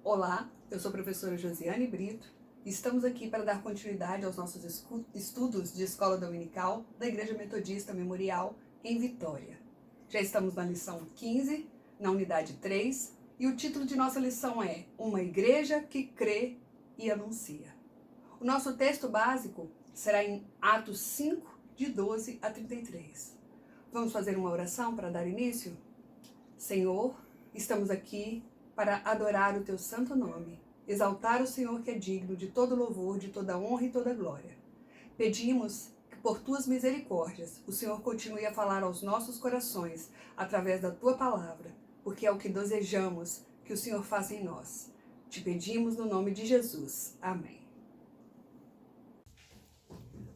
Olá, eu sou a professora Josiane Brito e estamos aqui para dar continuidade aos nossos estudos de Escola Dominical da Igreja Metodista Memorial em Vitória. Já estamos na lição 15, na unidade 3, e o título de nossa lição é Uma Igreja que Crê e Anuncia. O nosso texto básico será em Atos 5, de 12 a 33. Vamos fazer uma oração para dar início? Senhor, estamos aqui para adorar o teu santo nome, exaltar o Senhor que é digno de todo louvor, de toda honra e toda glória. Pedimos que por tuas misericórdias o Senhor continue a falar aos nossos corações através da tua palavra, porque é o que desejamos que o Senhor faça em nós. Te pedimos no nome de Jesus. Amém.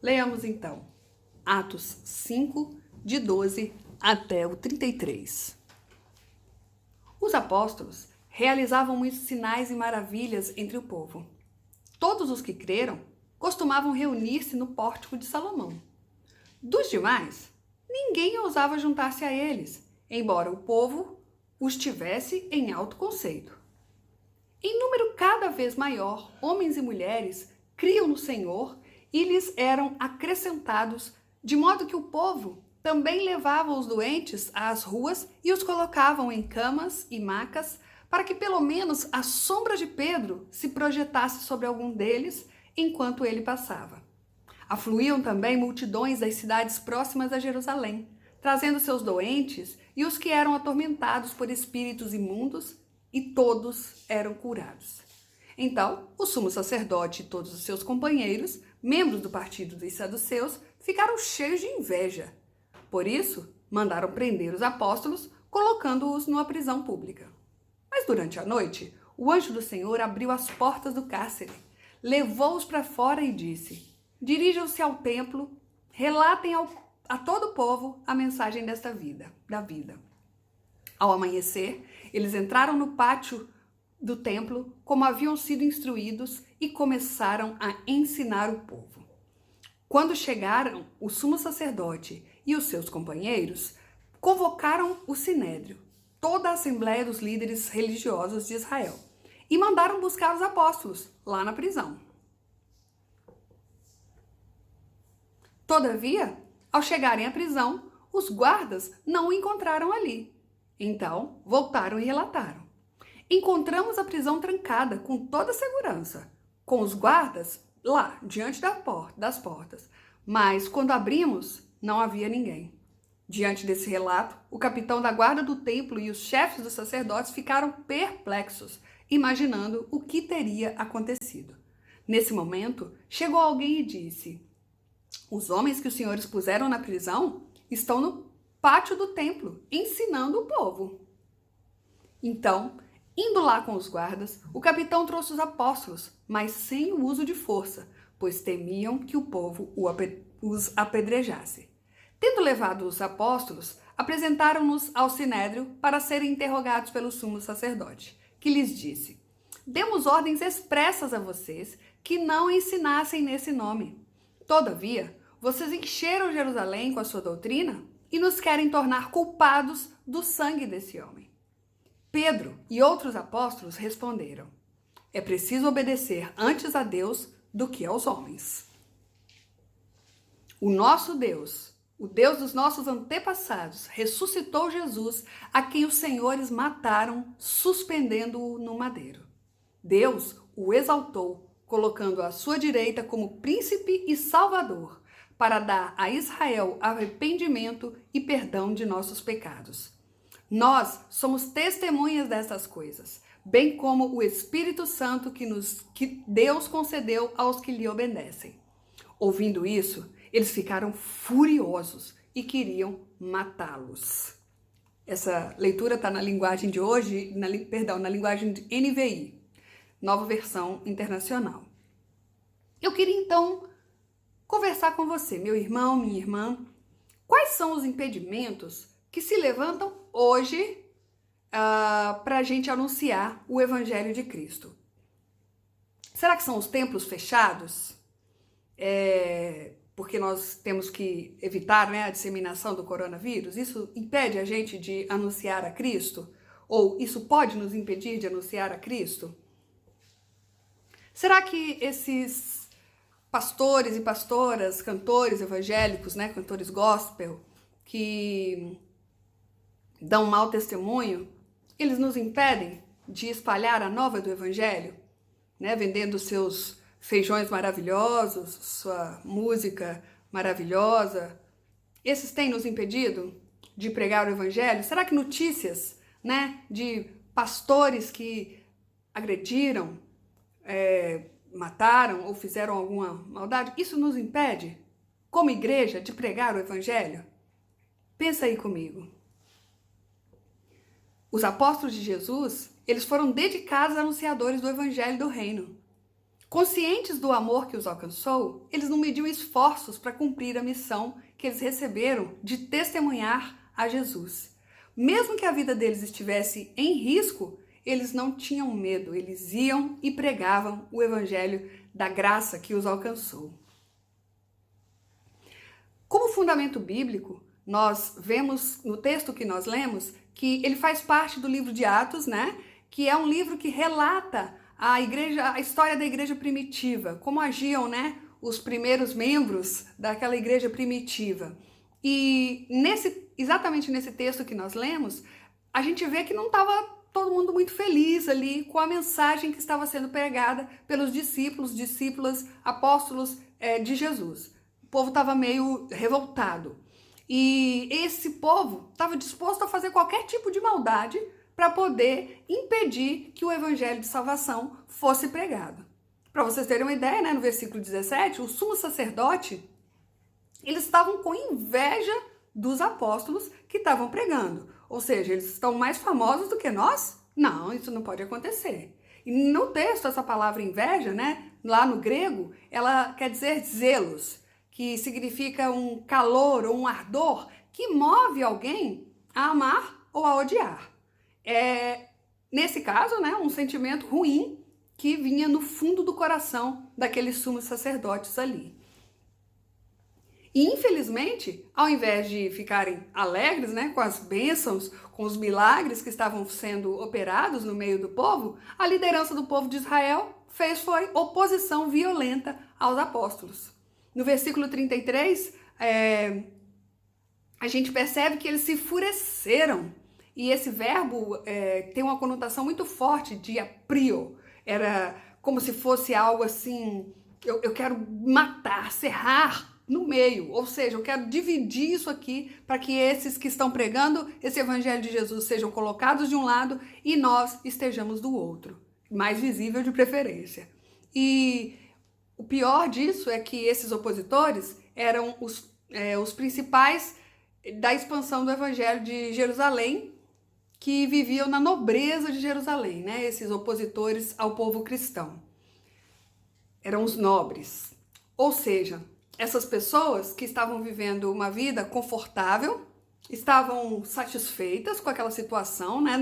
Leamos então Atos 5, de 12 até o 33. Os apóstolos realizavam muitos sinais e maravilhas entre o povo. Todos os que creram costumavam reunir-se no pórtico de Salomão. Dos demais, ninguém ousava juntar-se a eles, embora o povo os tivesse em alto conceito. Em número cada vez maior, homens e mulheres criam no Senhor e lhes eram acrescentados, de modo que o povo também levava os doentes às ruas e os colocavam em camas e macas, para que pelo menos a sombra de Pedro se projetasse sobre algum deles enquanto ele passava. Afluíam também multidões das cidades próximas a Jerusalém, trazendo seus doentes e os que eram atormentados por espíritos imundos, e todos eram curados. Então, o sumo sacerdote e todos os seus companheiros, membros do partido dos saduceus, ficaram cheios de inveja. Por isso, mandaram prender os apóstolos, colocando-os numa prisão pública. Mas durante a noite, o anjo do Senhor abriu as portas do cárcere, levou-os para fora e disse: dirijam-se ao templo, relatem a todo o povo a mensagem da vida. Ao amanhecer, eles entraram no pátio do templo, como haviam sido instruídos, e começaram a ensinar o povo. Quando chegaram, o sumo sacerdote e os seus companheiros convocaram o sinédrio, toda a assembleia dos líderes religiosos de Israel, e mandaram buscar os apóstolos lá na prisão. Todavia, ao chegarem à prisão, os guardas não o encontraram ali. Então, voltaram e relataram: encontramos a prisão trancada com toda a segurança, com os guardas lá, diante das portas. Mas, quando abrimos, não havia ninguém. Diante desse relato, o capitão da guarda do templo e os chefes dos sacerdotes ficaram perplexos, imaginando o que teria acontecido. Nesse momento, chegou alguém e disse: os homens que os senhores puseram na prisão estão no pátio do templo, ensinando o povo. Então, indo lá com os guardas, o capitão trouxe os apóstolos, mas sem o uso de força, pois temiam que o povo os apedrejasse. Tendo levado os apóstolos, apresentaram-nos ao sinédrio para serem interrogados pelo sumo sacerdote, que lhes disse: demos ordens expressas a vocês que não ensinassem nesse nome. Todavia, vocês encheram Jerusalém com a sua doutrina e nos querem tornar culpados do sangue desse homem. Pedro e outros apóstolos responderam: é preciso obedecer antes a Deus do que aos homens. O nosso Deus, o Deus dos nossos antepassados, ressuscitou Jesus, a quem os senhores mataram, suspendendo-o no madeiro. Deus o exaltou, colocando-o à sua direita como príncipe e salvador, para dar a Israel arrependimento e perdão de nossos pecados. Nós somos testemunhas dessas coisas, bem como o Espírito Santo que Deus concedeu aos que lhe obedecem. Ouvindo isso, eles ficaram furiosos e queriam matá-los. Essa leitura está na linguagem de hoje, na linguagem de NVI, Nova Versão Internacional. Eu queria então conversar com você, meu irmão, minha irmã. Quais são os impedimentos que se levantam hoje para a gente anunciar o Evangelho de Cristo? Será que são os templos fechados? Porque nós temos que evitar, a disseminação do coronavírus? Isso impede a gente de anunciar a Cristo? Ou isso pode nos impedir de anunciar a Cristo? Será que esses pastores e pastoras, cantores evangélicos, né, cantores gospel, que dão mau testemunho, eles nos impedem de espalhar a nova do evangelho, né, vendendo seus feijões maravilhosos, sua música maravilhosa? Esses têm nos impedido de pregar o evangelho? Será que notícias, né, de pastores que agrediram, mataram ou fizeram alguma maldade, isso nos impede, como igreja, de pregar o evangelho? Pensa aí comigo. Os apóstolos de Jesus, eles foram dedicados anunciadores do evangelho do reino. Conscientes do amor que os alcançou, eles não mediam esforços para cumprir a missão que eles receberam de testemunhar a Jesus. Mesmo que a vida deles estivesse em risco, eles não tinham medo, eles iam e pregavam o evangelho da graça que os alcançou. Como fundamento bíblico, nós vemos no texto que nós lemos que ele faz parte do livro de Atos, né? Que é um livro que relata a história da igreja primitiva, como agiam, né, os primeiros membros daquela igreja primitiva. E exatamente nesse texto que nós lemos, a gente vê que não estava todo mundo muito feliz ali com a mensagem que estava sendo pregada pelos discípulas, apóstolos de Jesus. O povo estava meio revoltado. E esse povo estava disposto a fazer qualquer tipo de maldade para poder impedir que o evangelho de salvação fosse pregado. Para vocês terem uma ideia, né, no versículo 17, o sumo sacerdote, eles estavam com inveja dos apóstolos que estavam pregando. Ou seja, eles estão mais famosos do que nós? Não, isso não pode acontecer. E no texto, essa palavra inveja, né, lá no grego, ela quer dizer zelos, que significa um calor ou um ardor que move alguém a amar ou a odiar. Nesse caso, né, um sentimento ruim que vinha no fundo do coração daqueles sumos sacerdotes ali. E, infelizmente, ao invés de ficarem alegres, né, com as bênçãos, com os milagres que estavam sendo operados no meio do povo, a liderança do povo de Israel foi oposição violenta aos apóstolos. No versículo 33, a gente percebe que eles se enfureceram. E esse verbo tem uma conotação muito forte de aprio. Era como se fosse algo assim, eu quero matar, serrar no meio. Ou seja, eu quero dividir isso aqui para que esses que estão pregando esse evangelho de Jesus sejam colocados de um lado e nós estejamos do outro. Mais visível de preferência. E o pior disso é que esses opositores eram os principais da expansão do evangelho de Jerusalém, que viviam na nobreza de Jerusalém, né? Esses opositores ao povo cristão. Eram os nobres. Ou seja, essas pessoas que estavam vivendo uma vida confortável, estavam satisfeitas com aquela situação, né,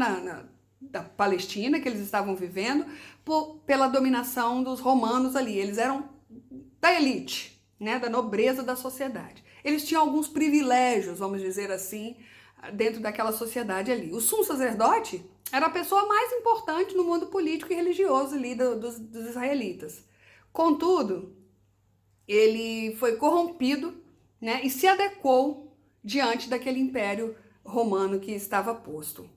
da Palestina que eles estavam vivendo, pela dominação dos romanos ali. Eles eram da elite, né, da nobreza da sociedade. Eles tinham alguns privilégios, vamos dizer assim, dentro daquela sociedade ali. O sumo sacerdote era a pessoa mais importante no mundo político e religioso ali dos israelitas. Contudo, ele foi corrompido, né, e se adequou diante daquele império romano que estava posto.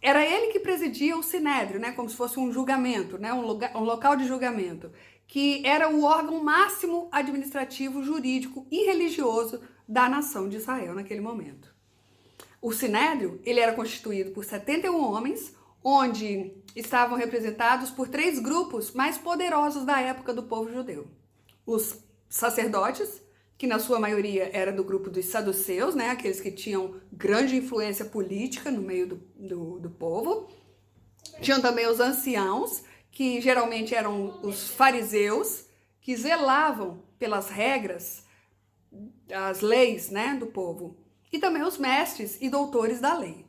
Era ele que presidia o sinédrio, né, como se fosse um julgamento, né, um local de julgamento, que era o órgão máximo administrativo, jurídico e religioso da nação de Israel naquele momento. O sinédrio, ele era constituído por 71 homens, onde estavam representados por 3 grupos mais poderosos da época do povo judeu. Os sacerdotes, que na sua maioria era do grupo dos saduceus, né, aqueles que tinham grande influência política no meio do povo. Tinham também os anciãos, que geralmente eram os fariseus, que zelavam pelas regras, as leis, né, do povo. E também os mestres e doutores da lei.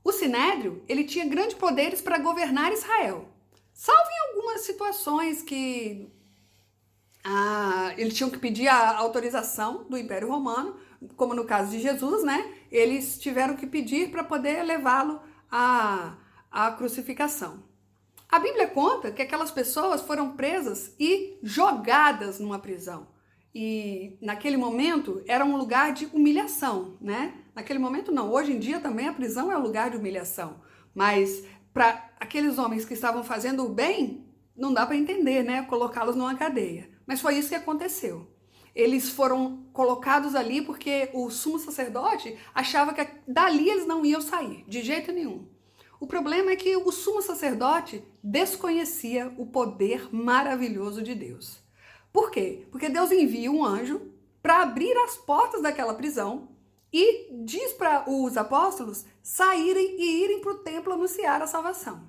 O sinédrio, ele tinha grandes poderes para governar Israel, salvo em algumas situações que eles tinham que pedir a autorização do Império Romano, como no caso de Jesus, né? Eles tiveram que pedir para poder levá-lo à crucificação. A Bíblia conta que aquelas pessoas foram presas e jogadas numa prisão. E naquele momento era um lugar de humilhação, né? Naquele momento não, hoje em dia também a prisão é um lugar de humilhação. Mas para aqueles homens que estavam fazendo o bem, não dá para entender, né? Colocá-los numa cadeia. Mas foi isso que aconteceu. Eles foram colocados ali porque o sumo sacerdote achava que dali eles não iam sair, de jeito nenhum. O problema é que o sumo sacerdote desconhecia o poder maravilhoso de Deus. Por quê? Porque Deus envia um anjo para abrir as portas daquela prisão e diz para os apóstolos saírem e irem para o templo anunciar a salvação.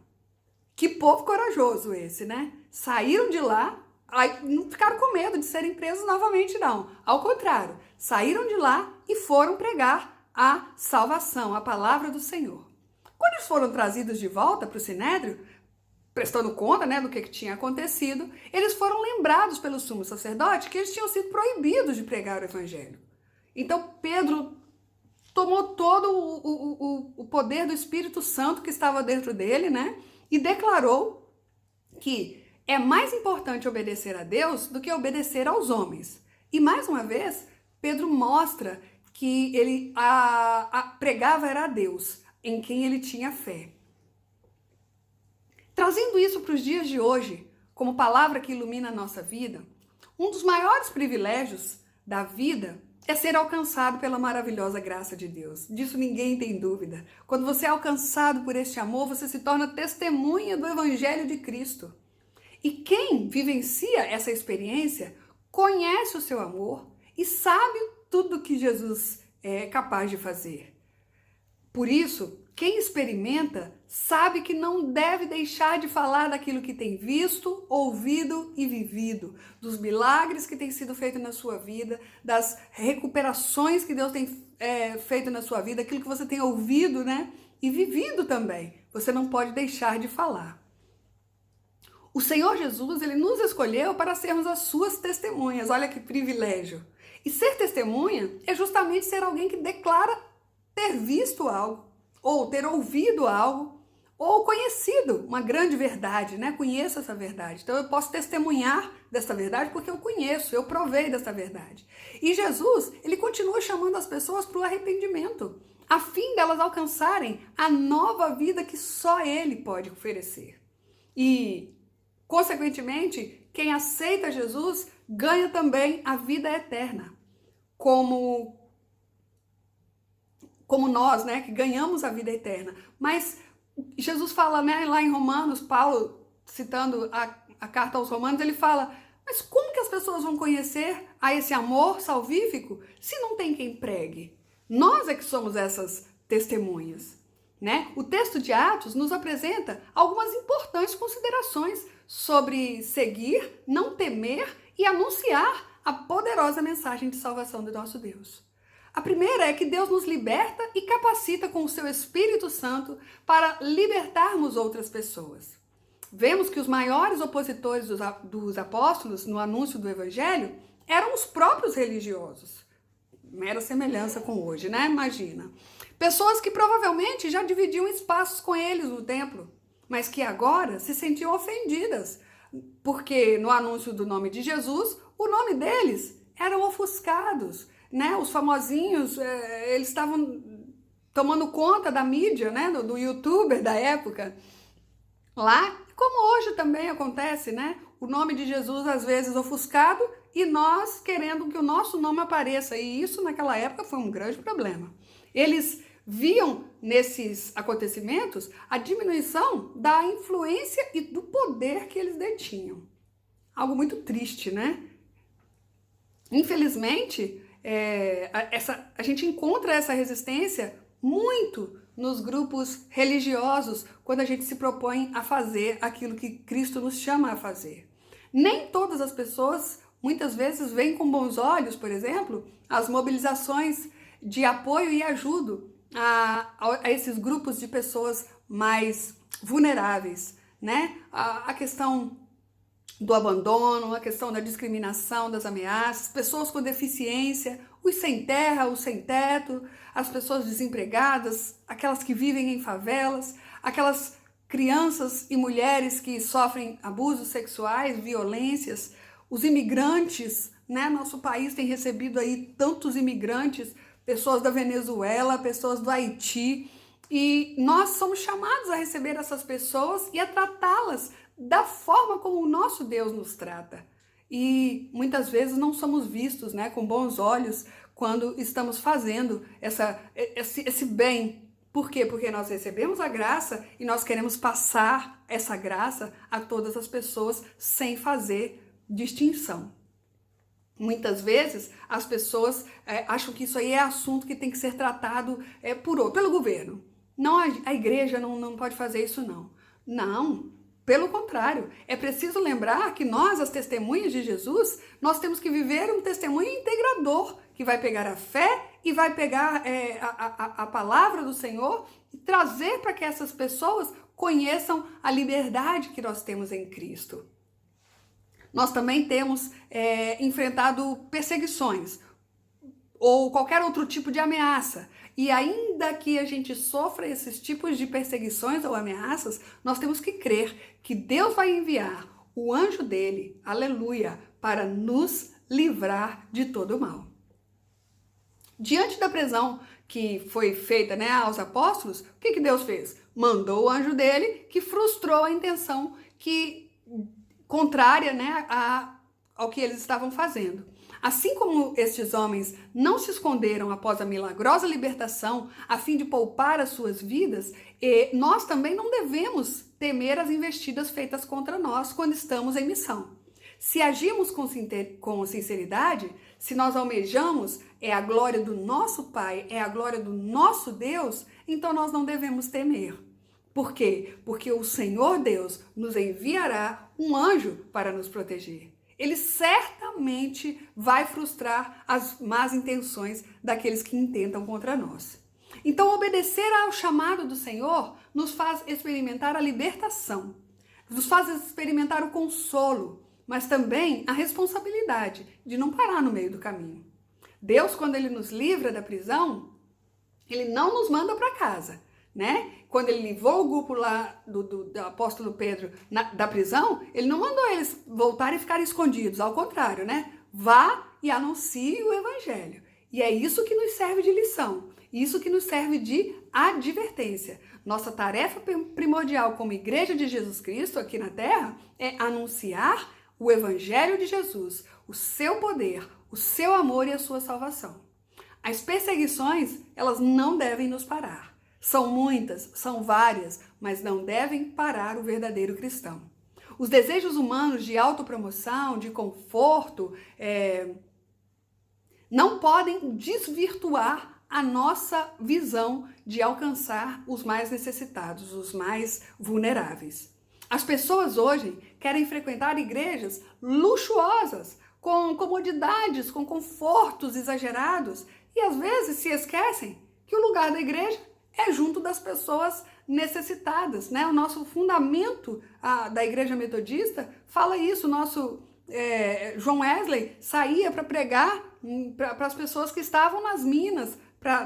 Que povo corajoso esse, né? Saíram de lá, aí não ficaram com medo de serem presos novamente, não. Ao contrário, saíram de lá e foram pregar a salvação, a palavra do Senhor. Quando eles foram trazidos de volta para o Sinédrio, prestando conta, né, do que tinha acontecido, eles foram lembrados pelo sumo sacerdote que eles tinham sido proibidos de pregar o evangelho. Então Pedro tomou todo o poder do Espírito Santo que estava dentro dele, né, e declarou que é mais importante obedecer a Deus do que obedecer aos homens. E mais uma vez, Pedro mostra que ele pregava era a Deus, em quem ele tinha fé. Trazendo isso para os dias de hoje, como palavra que ilumina a nossa vida, um dos maiores privilégios da vida é ser alcançado pela maravilhosa graça de Deus. Disso ninguém tem dúvida. Quando você é alcançado por este amor, você se torna testemunha do Evangelho de Cristo. E quem vivencia essa experiência conhece o seu amor e sabe tudo que Jesus é capaz de fazer. Por isso, quem experimenta sabe que não deve deixar de falar daquilo que tem visto, ouvido e vivido, dos milagres que têm sido feitos na sua vida, das recuperações que Deus tem feito na sua vida, aquilo que você tem ouvido, né? E vivido também. Você não pode deixar de falar. O Senhor Jesus, ele nos escolheu para sermos as suas testemunhas. Olha que privilégio. E ser testemunha é justamente ser alguém que declara ter visto algo, ou ter ouvido algo, ou conhecido uma grande verdade, né? Conheço essa verdade. Então eu posso testemunhar dessa verdade porque eu conheço, eu provei dessa verdade. E Jesus, ele continua chamando as pessoas para o arrependimento, a fim delas alcançarem a nova vida que só ele pode oferecer. E, consequentemente, quem aceita Jesus ganha também a vida eterna, como nós, né, que ganhamos a vida eterna. Mas Jesus fala, né, lá em Romanos, Paulo, citando a carta aos Romanos, ele fala, mas como que as pessoas vão conhecer a esse amor salvífico se não tem quem pregue? Nós é que somos essas testemunhas, né? O texto de Atos nos apresenta algumas importantes considerações sobre seguir, não temer e anunciar a poderosa mensagem de salvação do nosso Deus. A primeira é que Deus nos liberta e capacita com o seu Espírito Santo para libertarmos outras pessoas. Vemos que os maiores opositores dos apóstolos no anúncio do Evangelho eram os próprios religiosos. Mera semelhança com hoje, né? Imagina. Pessoas que provavelmente já dividiam espaços com eles no templo, mas que agora se sentiam ofendidas, porque no anúncio do nome de Jesus, o nome deles eram ofuscados, né? Os famosinhos, eles estavam tomando conta da mídia, né? Do youtuber da época. Lá, como hoje também acontece, né? O nome de Jesus às vezes ofuscado e nós querendo que o nosso nome apareça. E isso naquela época foi um grande problema. Eles viam nesses acontecimentos a diminuição da influência e do poder que eles detinham. Algo muito triste, né? Infelizmente, a gente encontra essa resistência muito nos grupos religiosos quando a gente se propõe a fazer aquilo que Cristo nos chama a fazer. Nem todas as pessoas, muitas vezes, veem com bons olhos, por exemplo, as mobilizações de apoio e ajuda a esses grupos de pessoas mais vulneráveis, né? A questão do abandono, a questão da discriminação, das ameaças, pessoas com deficiência, os sem terra, os sem teto, as pessoas desempregadas, aquelas que vivem em favelas, aquelas crianças e mulheres que sofrem abusos sexuais, violências, os imigrantes, né? Nosso país tem recebido aí tantos imigrantes, pessoas da Venezuela, pessoas do Haiti, e nós somos chamados a receber essas pessoas e a tratá-las da forma como o nosso Deus nos trata. E muitas vezes não somos vistos, né, com bons olhos quando estamos fazendo esse bem. Por quê? Porque nós recebemos a graça e nós queremos passar essa graça a todas as pessoas sem fazer distinção. Muitas vezes as pessoas acham que isso aí é assunto que tem que ser tratado pelo governo. Não, a igreja não pode fazer isso não. Não, pelo contrário. É preciso lembrar que nós, as testemunhas de Jesus, nós temos que viver um testemunho integrador, que vai pegar a fé e vai pegar a palavra do Senhor e trazer para que essas pessoas conheçam a liberdade que nós temos em Cristo. Nós também temos enfrentado perseguições ou qualquer outro tipo de ameaça. E ainda que a gente sofra esses tipos de perseguições ou ameaças, nós temos que crer que Deus vai enviar o anjo dele, aleluia, para nos livrar de todo o mal. Diante da prisão que foi feita, né, aos apóstolos, o que Deus fez? Mandou o anjo dele, que frustrou a intenção contrária, né, ao que eles estavam fazendo. Assim como estes homens não se esconderam após a milagrosa libertação a fim de poupar as suas vidas, nós também não devemos temer as investidas feitas contra nós quando estamos em missão. Se agimos com sinceridade, se nós almejamos a glória do nosso Pai, a glória do nosso Deus, então nós não devemos temer. Por quê? Porque o Senhor Deus nos enviará um anjo para nos proteger. Ele certamente vai frustrar as más intenções daqueles que intentam contra nós. Então, obedecer ao chamado do Senhor nos faz experimentar a libertação, nos faz experimentar o consolo, mas também a responsabilidade de não parar no meio do caminho. Deus, quando Ele nos livra da prisão, Ele não nos manda para casa, né? Quando ele livrou o grupo lá do apóstolo Pedro da prisão, ele não mandou eles voltarem e ficarem escondidos, ao contrário, né? Vá e anuncie o evangelho. E é isso que nos serve de lição, isso que nos serve de advertência. Nossa tarefa primordial como igreja de Jesus Cristo aqui na terra é anunciar o evangelho de Jesus, o seu poder, o seu amor e a sua salvação. As perseguições, elas não devem nos parar. São muitas, são várias, mas não devem parar o verdadeiro cristão. Os desejos humanos de autopromoção, de conforto, não podem desvirtuar a nossa visão de alcançar os mais necessitados, os mais vulneráveis. As pessoas hoje querem frequentar igrejas luxuosas, com comodidades, com confortos exagerados, e às vezes se esquecem que o lugar da igreja é junto das pessoas necessitadas, né? O nosso fundamento da Igreja Metodista fala isso. O nosso João Wesley saía para pregar para as pessoas que estavam nas minas,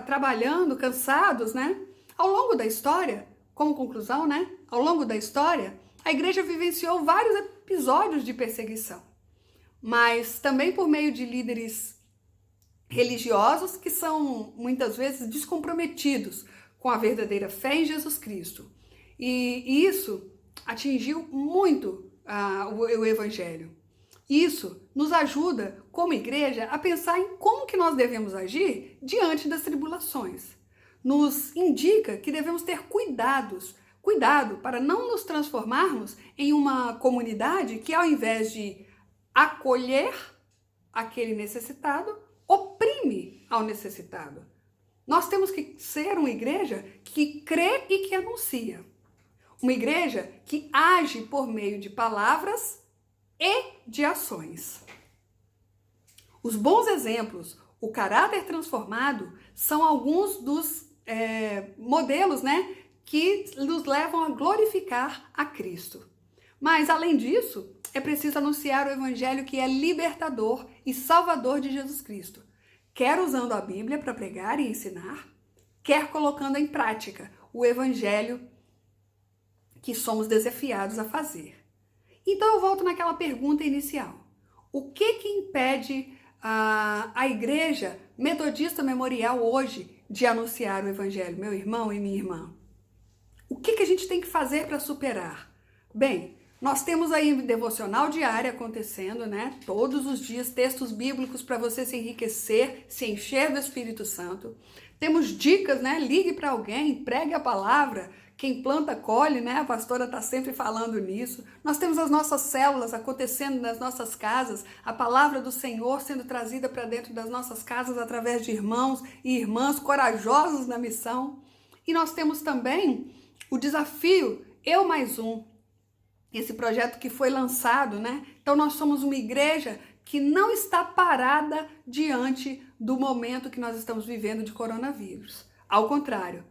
trabalhando, cansados, né? Ao longo da história, como conclusão, né? Ao longo da história, a igreja vivenciou vários episódios de perseguição, mas também por meio de líderes religiosos que são muitas vezes descomprometidos com a verdadeira fé em Jesus Cristo. E isso atingiu muito o Evangelho. Isso nos ajuda, como igreja, a pensar em como que nós devemos agir diante das tribulações. Nos indica que devemos ter cuidado para não nos transformarmos em uma comunidade que, ao invés de acolher aquele necessitado, oprime ao necessitado. Nós temos que ser uma igreja que crê e que anuncia. Uma igreja que age por meio de palavras e de ações. Os bons exemplos, o caráter transformado, são alguns dos modelos, né, que nos levam a glorificar a Cristo. Mas, além disso, é preciso anunciar o evangelho que é libertador e salvador de Jesus Cristo. Quer usando a Bíblia para pregar e ensinar, quer colocando em prática o evangelho que somos desafiados a fazer. Então eu volto naquela pergunta inicial. O que impede a Igreja Metodista Memorial hoje de anunciar o Evangelho, meu irmão e minha irmã? O que a gente tem que fazer para superar? Bem, nós temos aí devocional diário acontecendo, né? Todos os dias, textos bíblicos para você se enriquecer, se encher do Espírito Santo. Temos dicas, né? Ligue para alguém, pregue a palavra. Quem planta, colhe, né? A pastora está sempre falando nisso. Nós temos as nossas células acontecendo nas nossas casas, a palavra do Senhor sendo trazida para dentro das nossas casas através de irmãos e irmãs corajosos na missão. E nós temos também o desafio Eu Mais Um, esse projeto que foi lançado, né? Então nós somos uma igreja que não está parada diante do momento que nós estamos vivendo de coronavírus. Ao contrário,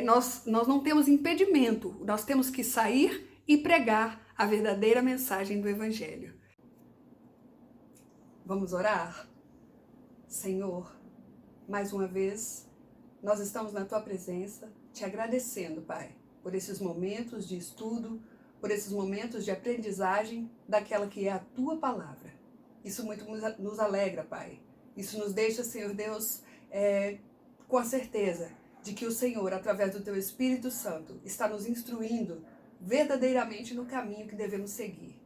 nós não temos impedimento, nós temos que sair e pregar a verdadeira mensagem do Evangelho. Vamos orar? Senhor, mais uma vez, nós estamos na Tua presença, te agradecendo, Pai, por esses momentos de estudo, por esses momentos de aprendizagem daquela que é a Tua palavra. Isso muito nos alegra, Pai. Isso nos deixa, Senhor Deus, com a certeza de que o Senhor, através do Teu Espírito Santo, está nos instruindo verdadeiramente no caminho que devemos seguir.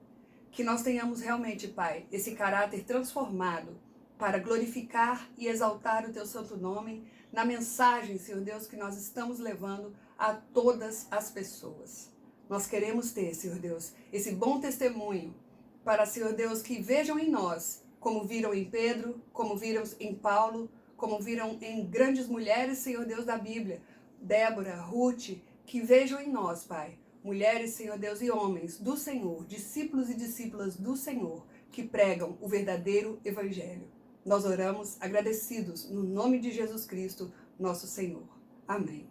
Que nós tenhamos realmente, Pai, esse caráter transformado para glorificar e exaltar o Teu santo nome na mensagem, Senhor Deus, que nós estamos levando a todas as pessoas. Nós queremos ter, Senhor Deus, esse bom testemunho para, Senhor Deus, que vejam em nós, como viram em Pedro, como viram em Paulo, como viram em grandes mulheres, Senhor Deus, da Bíblia, Débora, Ruth, que vejam em nós, Pai, mulheres, Senhor Deus, e homens do Senhor, discípulos e discípulas do Senhor, que pregam o verdadeiro Evangelho. Nós oramos agradecidos no nome de Jesus Cristo, nosso Senhor. Amém.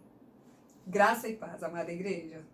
Graça e paz, amada igreja.